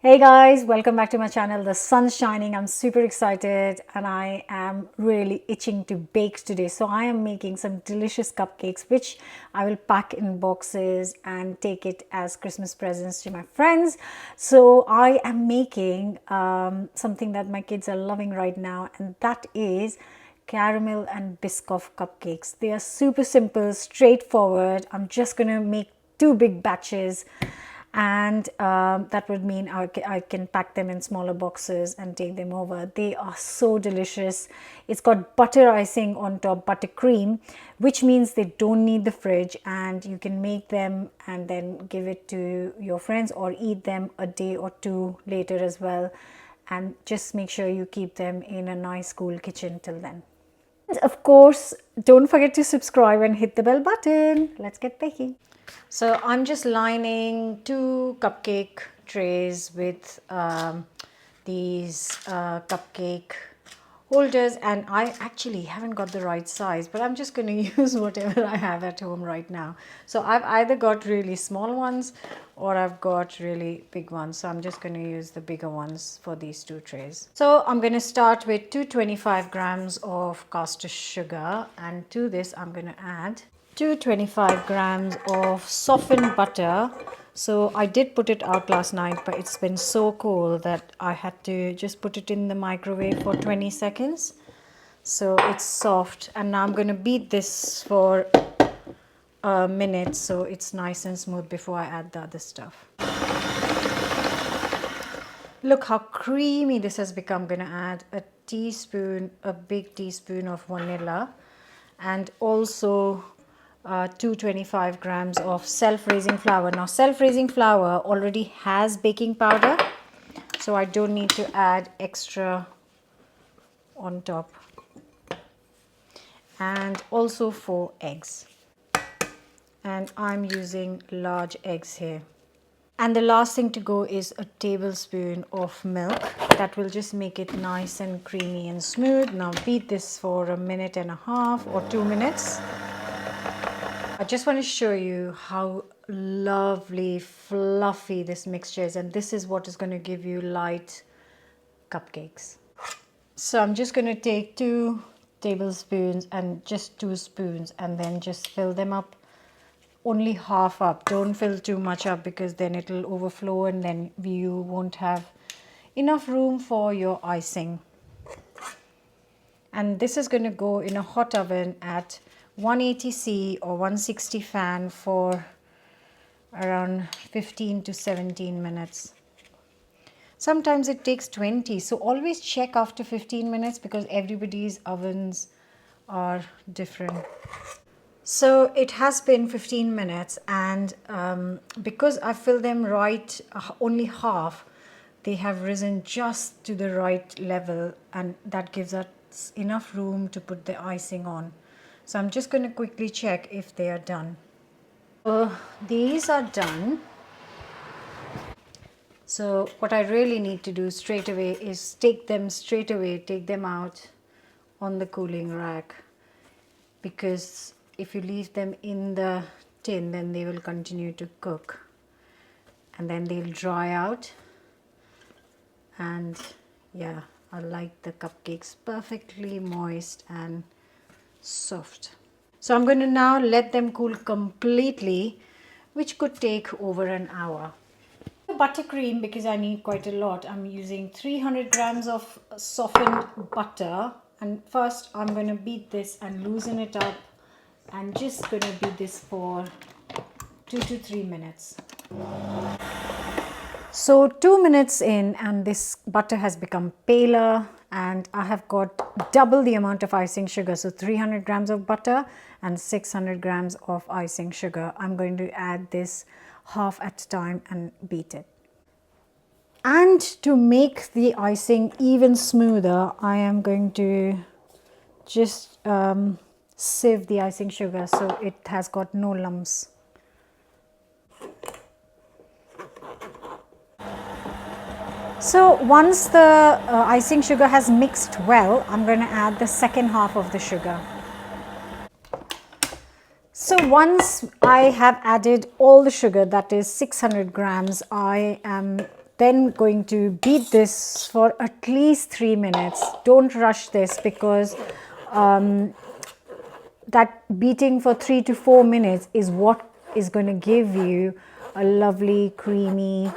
Hey guys, welcome back to my channel. The sun's shining. I'm super excited and I am really itching to bake today. So I am making some delicious cupcakes which I will pack in boxes and take it as Christmas presents to my friends. So I am making something that my kids are loving right now, and that is caramel and Biscoff cupcakes. They are super simple, straightforward. I'm just gonna make 2 big batches, and that would mean I can pack them in smaller boxes and take them over. They are so delicious. It's got butter icing on top, buttercream, which means they don't need the fridge, and you can make them and then give it to your friends or eat them a day or two later as well. And just make sure you keep them in a nice cool kitchen till then. And of course, don't forget to subscribe and hit the bell button. Let's get baking. So I'm just lining 2 cupcake trays with these cupcake holders, and I actually haven't got the right size, but I'm just going to use whatever I have at home right now. So I've either got really small ones or I've got really big ones, so I'm just going to use the bigger ones for these 2 trays. So I'm going to start with 225 grams of caster sugar, and to this I'm going to add 225 grams of softened butter. So I did put it out last night, but it's been so cold that I had to just put it in the microwave for 20 seconds. So it's soft, and now I'm going to beat this for a minute so it's nice and smooth before I add the other stuff. Look how creamy this has become. I'm going to add a big teaspoon of vanilla, and also 225 grams of self-raising flour. Now self-raising flour already has baking powder, so I don't need to add extra on top. And also 4 eggs, and I'm using large eggs here. And the last thing to go is a tablespoon of milk. That will just make it nice and creamy and smooth. Now beat this for a minute and a half or 2 minutes. I just want to show you how lovely fluffy this mixture is, and this is what is going to give you light cupcakes. So I'm just going to take 2 tablespoons and just 2 spoons and then just fill them up, only half up. Don't fill too much up because then it will overflow and then you won't have enough room for your icing. And this is going to go in a hot oven at 180°C or 160 fan for around 15 to 17 minutes. Sometimes it takes 20, so always check after 15 minutes because everybody's ovens are different. So it has been 15 minutes, and because I filled them right only half, they have risen just to the right level, and that gives us enough room to put the icing on. So I'm just going to quickly check if they are done. These are done. So what I really need to do straight away is take them out on the cooling rack, because if you leave them in the tin then they will continue to cook and then they'll dry out. And yeah, I like the cupcakes perfectly moist and soft. So I'm going to now let them cool completely, which could take over an hour. Buttercream, because I need quite a lot, I'm using 300 grams of softened butter, and first I'm going to beat this and loosen it up, and just going to beat this for 2 to 3 minutes. So 2 minutes in and this butter has become paler, and I have got double the amount of icing sugar. So 300 grams of butter and 600 grams of icing sugar. I'm going to add this half at a time and beat it. And to make the icing even smoother, I am going to just sieve the icing sugar so it has got no lumps. So once the icing sugar has mixed well, I'm going to add the second half of the sugar. So once I have added all the sugar, that is 600 grams, I am Then going to beat this for at least 3 minutes. Don't rush this, because that beating for 3 to 4 minutes is what is going to give you a lovely creamy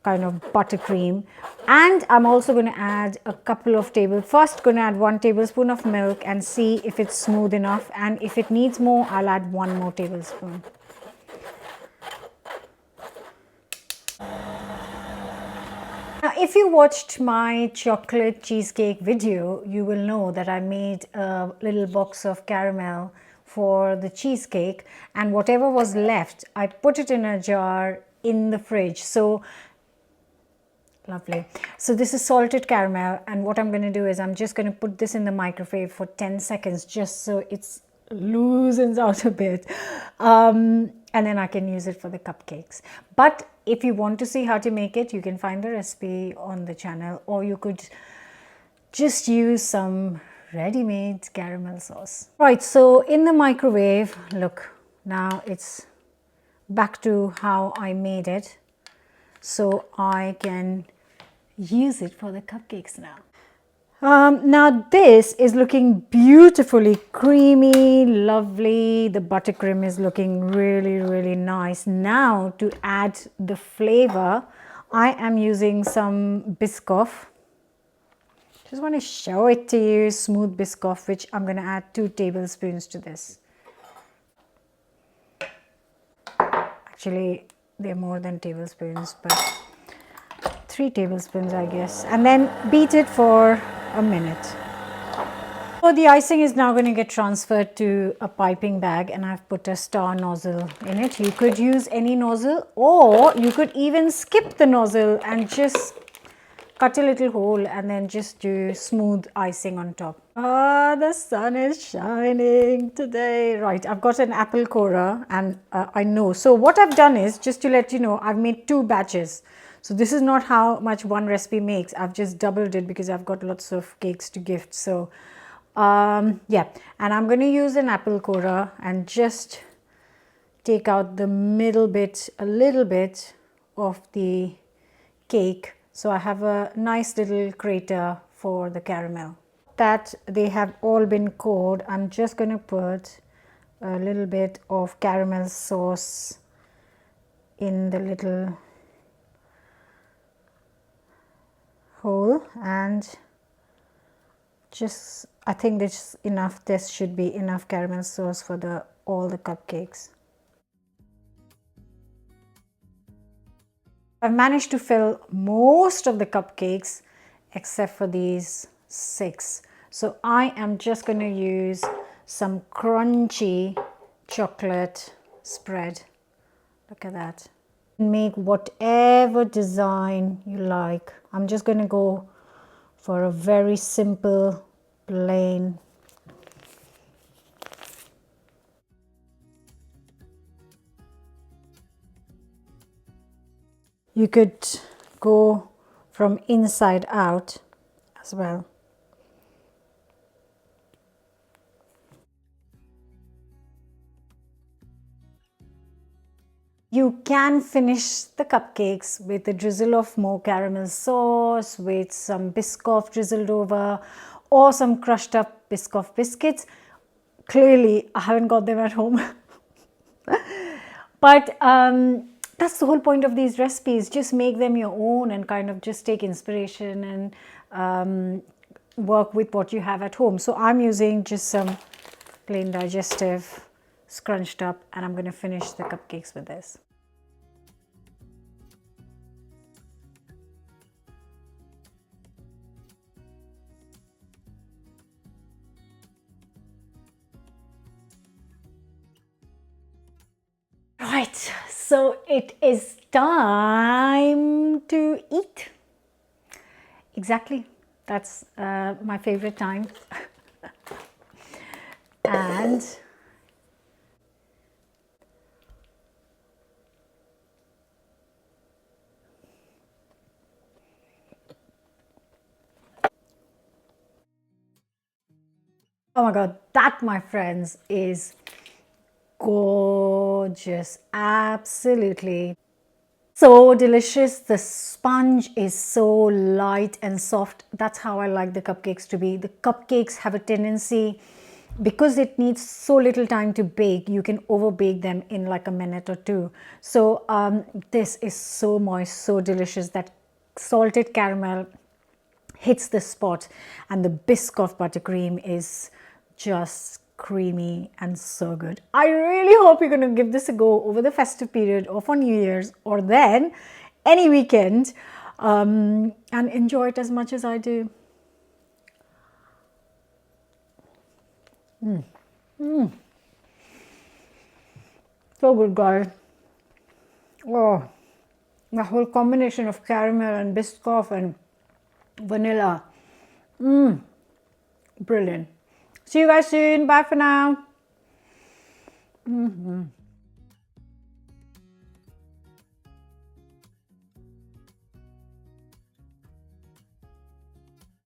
kind of buttercream. And I'm also going to add a couple of first going to add 1 tablespoon of milk and see if it's smooth enough, and if it needs more, I'll add 1 more tablespoon. Now, if you watched my chocolate cheesecake video, you will know that I made a little box of caramel for the cheesecake, and whatever was left, I put it in a jar in the fridge. So lovely. So this is salted caramel, and what I'm going to do is I'm just going to put this in the microwave for 10 seconds just so it loosens out a bit. And then I can use it for the cupcakes. But if you want to see how to make it, you can find the recipe on the channel, or you could just use some ready-made caramel sauce. Right, so in the microwave, look, now it's back to how I made it. So I can use it for the cupcakes now. Now this is looking beautifully creamy, lovely. The buttercream is looking really, really nice. Now to add the flavor, I am using some Biscoff. Just want to show it to you, smooth Biscoff, which I'm going to add 2 tablespoons to this. Actually, they're more than tablespoons, but 3 tablespoons, I guess. And then beat it for a minute. So the icing is now going to get transferred to a piping bag, and I've put a star nozzle in it. You could use any nozzle, or you could even skip the nozzle and just cut a little hole and then just do smooth icing on top. Ah, the sun is shining today. Right, I've got an apple corer, and I know. So what I've done is, just to let you know, I've made 2 batches. So this is not how much one recipe makes. I've just doubled it because I've got lots of cakes to gift. So yeah, and I'm going to use an apple corer and just take out the middle bit, a little bit of the cake. So I have a nice little crater for the caramel. That they have all been cored, I'm just going to put a little bit of caramel sauce in the little hole, and just, I think this enough. This should be enough caramel sauce for all the cupcakes. I've managed to fill most of the cupcakes except for these 6. So I am just going to use some crunchy chocolate spread. Look at that. Make whatever design you like. I'm just going to go for a very simple, plain. You could go from inside out as well. You can finish the cupcakes with a drizzle of more caramel sauce, with some Biscoff drizzled over, or some crushed up Biscoff biscuits. Clearly, I haven't got them at home. But that's the whole point of these recipes. Just make them your own and kind of just take inspiration and work with what you have at home. So I'm using just some plain digestive scrunched up, and I'm going to finish the cupcakes with this. Right, so it is time to eat. Exactly, that's my favorite time. And oh my god, that, my friends, is gorgeous. Absolutely So delicious. The sponge is so light and soft. That's how I like the cupcakes to be. The cupcakes have a tendency, because it needs so little time to bake, you can over bake them in like a minute or two. So this is so moist, so delicious. That salted caramel hits the spot, and the Biscoff buttercream is just creamy and so good. I really hope you're going to give this a go over the festive period or for New Year's or then any weekend, and enjoy it as much as I do. So good, guys. Oh, the whole combination of caramel and Biscoff and vanilla. Brilliant. See you guys soon. Bye for now.